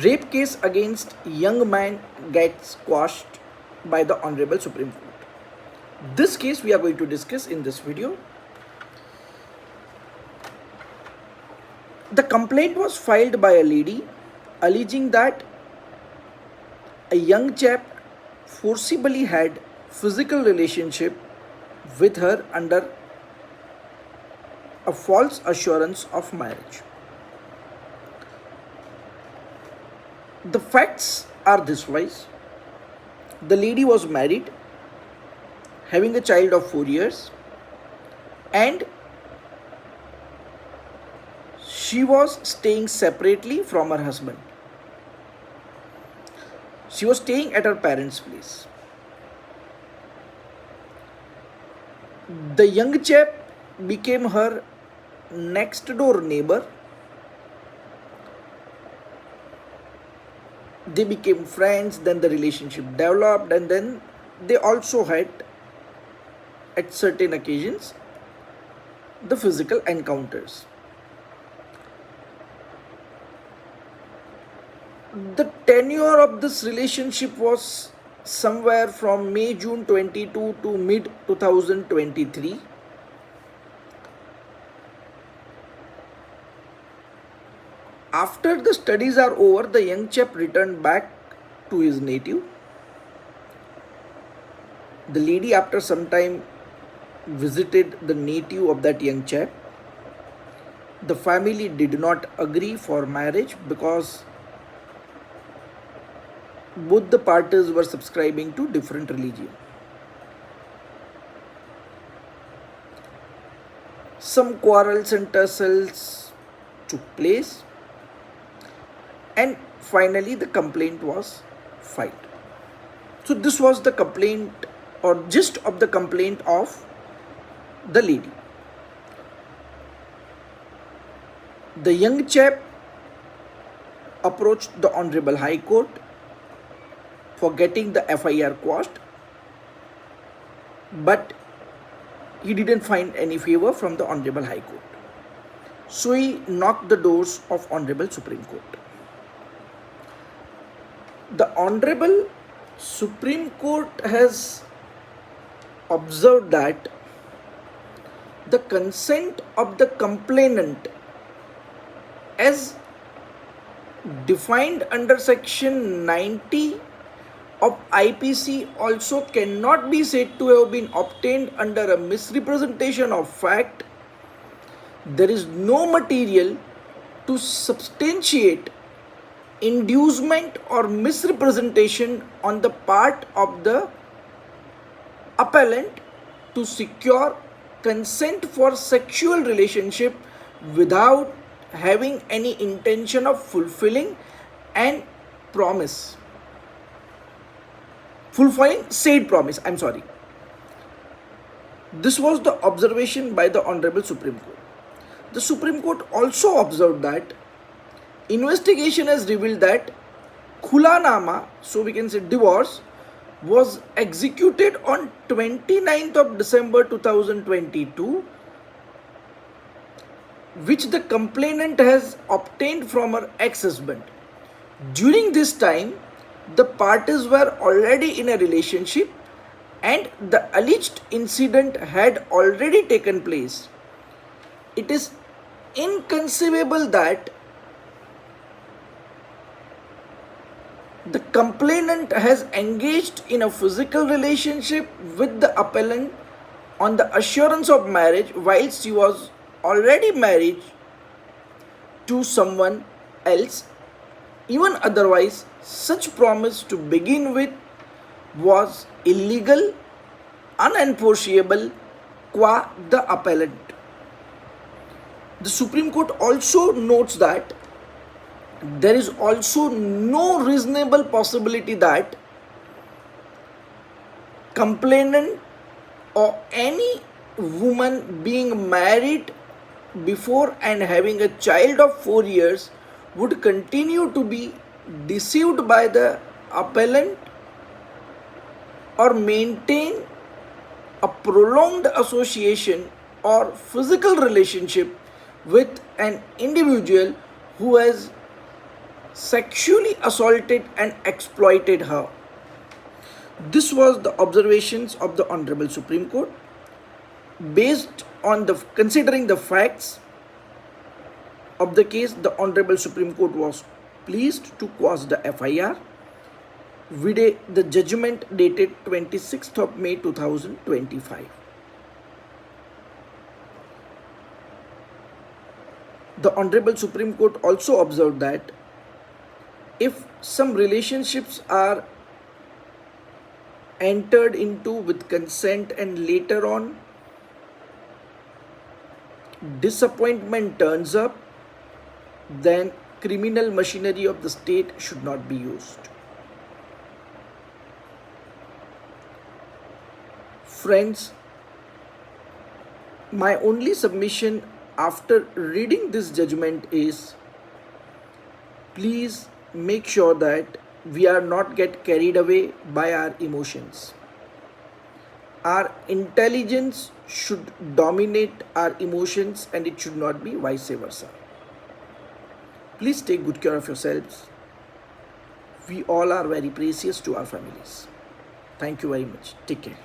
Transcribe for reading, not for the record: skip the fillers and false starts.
Rape case against young man gets quashed by the Hon'ble Supreme Court. This case we are going to discuss in this video. The complaint was filed by a lady alleging that a young chap forcibly had physical relationship with her under a false assurance of marriage. The facts are this wise. The lady was married, having a child of 4 years, and she was staying separately from her husband. She was staying at her parents' place. The young chap became her next door neighbor. They became friends, then the relationship developed, and then they also had, at certain occasions, the physical encounters. The tenure of this relationship was somewhere from May-June 22 to mid 2023. After the studies are over, the young chap returned back to his native. The lady, after some time, visited the native of that young chap. The family did not agree for marriage because both the parties were subscribing to different religion. Some quarrels and tussles took place, and finally the complaint was filed. So this was the complaint or gist of the complaint of the lady. The young chap approached the Honorable High Court for getting the FIR quashed, but he didn't find any favor from the Honorable High Court. So he knocked the doors of Honorable Supreme Court. The Honorable Supreme Court has observed that the consent of the complainant, as defined under section 90 of IPC, also cannot be said to have been obtained under a misrepresentation of fact. There is no material to substantiate inducement or misrepresentation on the part of the appellant to secure consent for sexual relationship without having any intention of fulfilling and promise. Fulfilling said promise, This was the observation by the Honorable Supreme Court. The Supreme Court also observed that investigation has revealed that Khulanama, so we can say divorce, was executed on 29th of December 2022, which the complainant has obtained from her ex-husband. During this time, the parties were already in a relationship and the alleged incident had already taken place. It is inconceivable that the complainant has engaged in a physical relationship with the appellant on the assurance of marriage whilst she was already married to someone else. Even otherwise, such promise to begin with was illegal, unenforceable qua the appellant. The Supreme Court also notes that there is also no reasonable possibility that complainant or any woman being married before and having a child of 4 years would continue to be deceived by the appellant or maintain a prolonged association or physical relationship with an individual who has sexually assaulted and exploited her. This was the observations of the Honorable Supreme Court. Based on the considering the facts of the case, the Honorable Supreme Court was pleased to quash the FIR. The judgment dated 26th of May 2025. The Honorable Supreme Court also observed that if some relationships are entered into with consent and later on disappointment turns up, then criminal machinery of the state should not be used. Friends, my only submission after reading this judgment is, please make sure that we are not get carried away by our emotions. Our intelligence should dominate our emotions and it should not be vice versa. Please take good care of yourselves. We all are very precious to our families. Thank you very much. Take care.